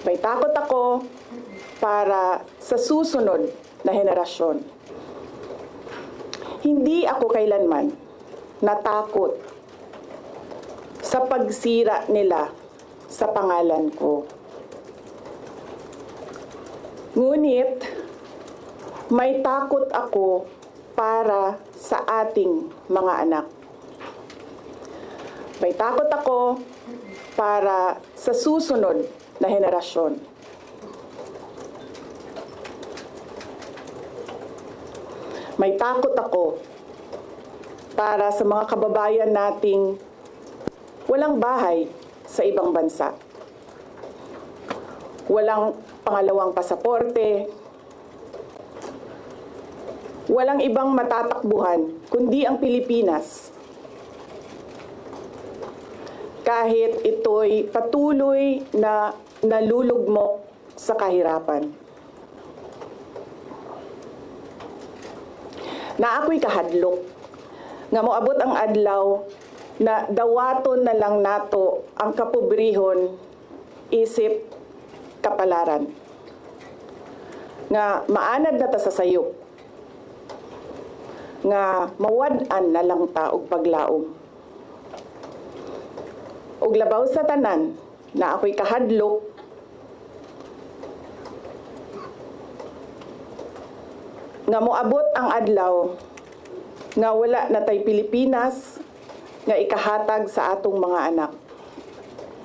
May takot ako para sa susunod na henerasyon. Hindi ako kailanman natakot sa pagsira nila sa pangalan ko. Ngunit, may takot ako para sa ating mga anak. May takot ako para sa susunod na henerasyon. May takot ako para sa mga kababayan nating walang bahay sa ibang bansa. Walang pangalawang pasaporte. Walang ibang matatakbuhan kundi ang Pilipinas. Kahit ito'y patuloy na nalulugmok sa kahirapan. Na ako'y kahadlok, nga moabot ang adlaw na dawaton na lang nato ang kapobrehon isip kapalaran. Nga maanad na ta sa sayop, nga mawad-an na lang ta og paglaom. Og labaw sa tanan na ako'y kahadlok, nga moabot ang adlaw nga wala na tay Pilipinas nga ikahatag sa atong mga anak.